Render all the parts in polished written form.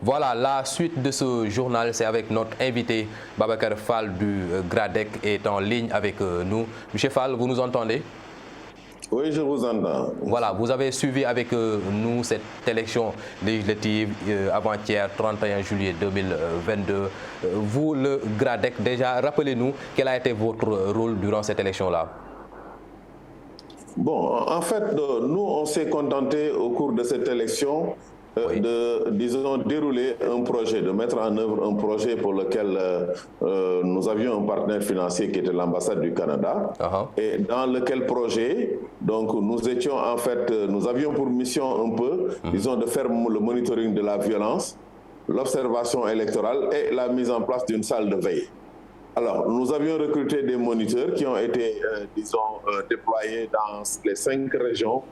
Voilà, la suite de ce journal, c'est avec notre invité Babacar Fall du GRADEC est en ligne avec nous. Monsieur Fall, vous nous entendez? Oui, je vous entends. Voilà, vous avez suivi avec nous cette élection législative avant-hier, 31 juillet 2022. Vous, le GRADEC, déjà, rappelez-nous quel a été votre rôle durant cette élection-là. Bon, en fait, nous, on s'est contenté au cours de cette élection de, disons, dérouler un projet, de mettre en œuvre un projet pour lequel nous avions un partenaire financier qui était l'ambassade du Canada, et dans lequel projet, donc, nous étions en fait, nous avions pour mission un peu, disons, de faire le monitoring de la violence, l'observation électorale et la mise en place d'une salle de veille. Alors, nous avions recruté des moniteurs qui ont été, disons, déployés dans les 5 régions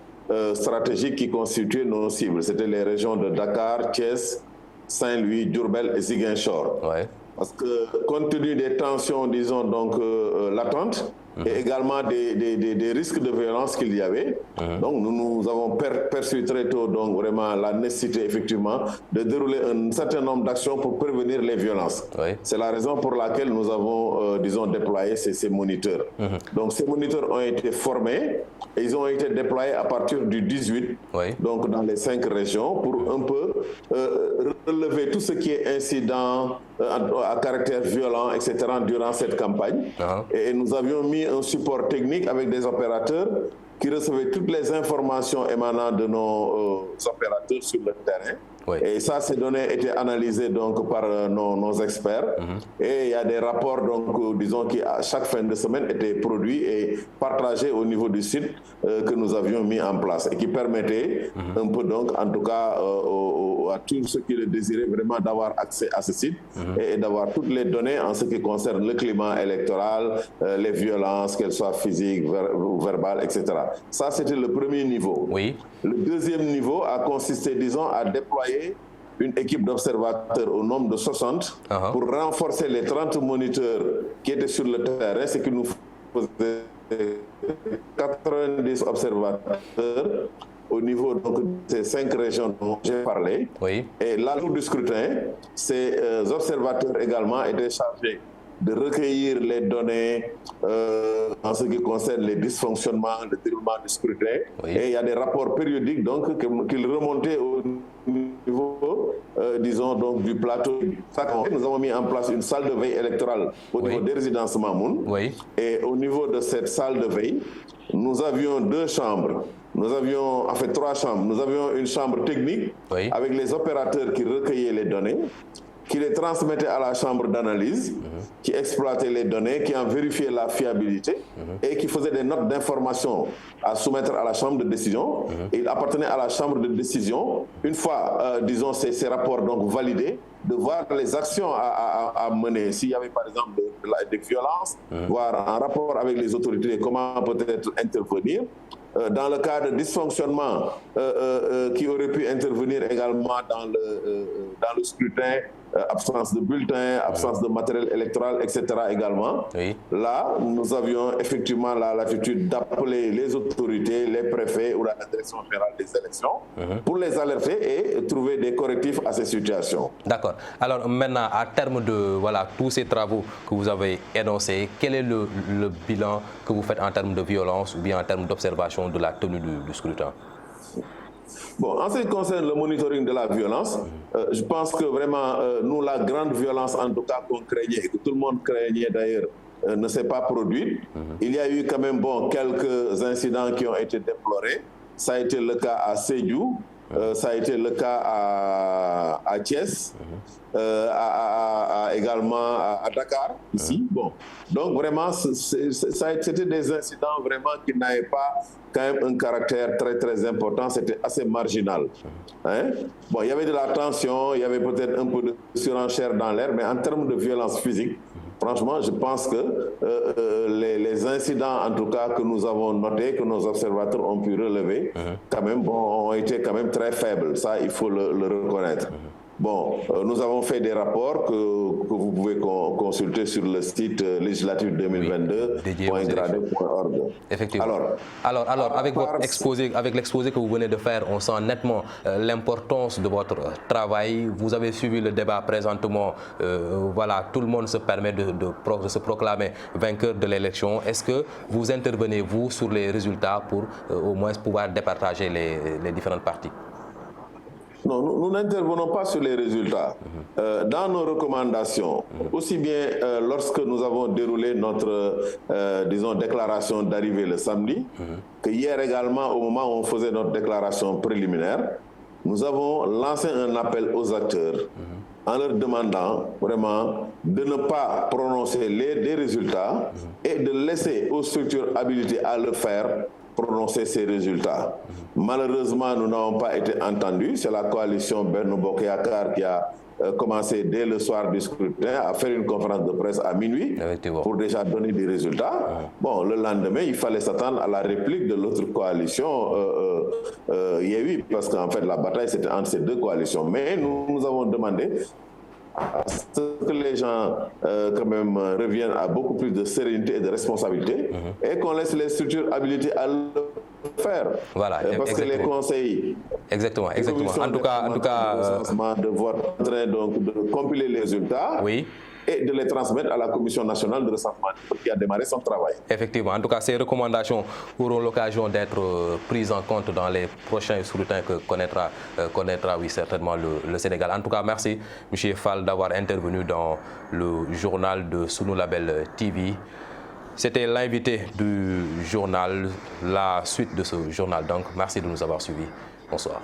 stratégiques qui constituaient nos cibles. C'était les régions de Dakar, Thiès, Saint-Louis, Diourbel et Ziguinchor. Parce que, compte tenu des tensions, disons, donc, latentes, et également des risques de violence qu'il y avait. Donc nous avons perçu très tôt donc vraiment la nécessité effectivement de dérouler un certain nombre d'actions pour prévenir les violences. C'est la raison pour laquelle nous avons disons déployé ces moniteurs. Donc ces moniteurs ont été formés et ils ont été déployés à partir du 18 donc dans les 5 régions pour un peu relever tout ce qui est incident à caractère violent, etc. durant cette campagne. Et nous avions mis un support technique avec des opérateurs qui recevaient toutes les informations émanant de nos opérateurs sur le terrain. Et ça, ces données étaient analysées donc par nos experts. Et il y a des rapports, donc, disons, qui à chaque fin de semaine étaient produits et partagés au niveau du site que nous avions mis en place et qui permettaient un peu, donc, en tout cas, à tous ceux qui le désiraient vraiment d'avoir accès à ce site et d'avoir toutes les données en ce qui concerne le climat électoral, les violences, qu'elles soient physiques ou verbales, etc. Ça, c'était le premier niveau. Le deuxième niveau a consisté, disons, à déployer une équipe d'observateurs au nombre de 60 pour renforcer les 30 moniteurs qui étaient sur le terrain, ce qui nous faisait 90 observateurs au niveau donc, de ces 5 régions dont j'ai parlé. Et là, lors du scrutin, ces observateurs également étaient chargés de recueillir les données en ce qui concerne les dysfonctionnements, le déroulement du scrutin. Et il y a des rapports périodiques donc qu'ils remontaient au niveau, disons, donc, du plateau. Nous avons mis en place une salle de veille électorale au niveau des résidences Mamoun. Et au niveau de cette salle de veille, nous avions 2 chambres. Nous avions, en fait, 3 chambres. Nous avions une chambre technique avec les opérateurs qui recueillaient les données, qui les transmettait à la chambre d'analyse, qui exploitait les données, qui en vérifiait la fiabilité et qui faisait des notes d'information à soumettre à la chambre de décision. Et il appartenait à la chambre de décision, une fois, disons, ces rapports donc validés, de voir les actions à mener. S'il y avait par exemple des violences, voir en rapport avec les autorités comment peut-être intervenir. Dans le cas de dysfonctionnement qui aurait pu intervenir également dans le scrutin, absence de bulletins, absence de matériel électoral, etc. également. Là, nous avions effectivement la latitude d'appeler les autorités, les préfets ou la direction générale des élections pour les alerter et trouver des correctifs à ces situations. D'accord. Alors maintenant, à terme de tous ces travaux que vous avez énoncés, quel est le bilan que vous faites en termes de violence ou bien en termes d'observation de la tenue du scrutin? Bon, en ce qui concerne le monitoring de la violence, je pense que vraiment, nous, la grande violence, en tout cas, qu'on craignait, et que tout le monde craignait d'ailleurs, ne s'est pas produite. Il y a eu quand même quelques incidents qui ont été déplorés. Ça a été le cas à Sédhiou, ça a été le cas à Thiès, également à Dakar, ici. Bon. Donc vraiment, c'était des incidents vraiment qui n'avaient pas quand même un caractère très très important, c'était assez marginal. Bon, il y avait de la tension, il y avait peut-être un peu de surenchère dans l'air, mais en termes de violence physique, franchement, je pense que les incidents, en tout cas, que nous avons notés, que nos observateurs ont pu relever, quand même, ont été quand même très faibles. Ça, il faut le reconnaître. Bon, nous avons fait des rapports que vous pouvez consulter sur le site législatif 2022.gradec.org. Effectivement. Alors avec l'exposé que vous venez de faire, on sent nettement l'importance de votre travail. Vous avez suivi le débat présentement. Voilà, tout le monde se permet de se proclamer vainqueur de l'élection. Est-ce que vous intervenez, vous, sur les résultats pour au moins pouvoir départager les différentes parties? Non, nous n'intervenons pas sur les résultats. Dans nos recommandations, aussi bien lorsque nous avons déroulé notre, disons, déclaration d'arrivée le samedi, que hier également, au moment où on faisait notre déclaration préliminaire, nous avons lancé un appel aux acteurs en leur demandant vraiment de ne pas prononcer des résultats et de laisser aux structures habilitées à le faire prononcer ces résultats. Malheureusement, nous n'avons pas été entendus. C'est la coalition Benno Bokk Yakaar qui a commencé dès le soir du scrutin à faire une conférence de presse à minuit pour déjà donner des résultats. Bon, le lendemain, il fallait s'attendre à la réplique de l'autre coalition, Yewwi, parce qu'en fait, la bataille, c'était entre ces deux coalitions. Mais nous avons demandé à ce que les gens quand même reviennent à beaucoup plus de sérénité et de responsabilité et qu'on laisse les structures habilitées à le faire. Voilà, parce que les conseils, exactement. En tout cas, de voir en train donc de compiler les résultats. Oui. Et de les transmettre à la Commission nationale de recensement qui a démarré son travail. Effectivement. En tout cas, ces recommandations auront l'occasion d'être prises en compte dans les prochains scrutins que connaîtra oui, certainement le Sénégal. En tout cas, merci, M. Fall, d'avoir intervenu dans le journal de Sunu Label TV. C'était l'invité du journal, la suite de ce journal. Donc, merci de nous avoir suivis. Bonsoir.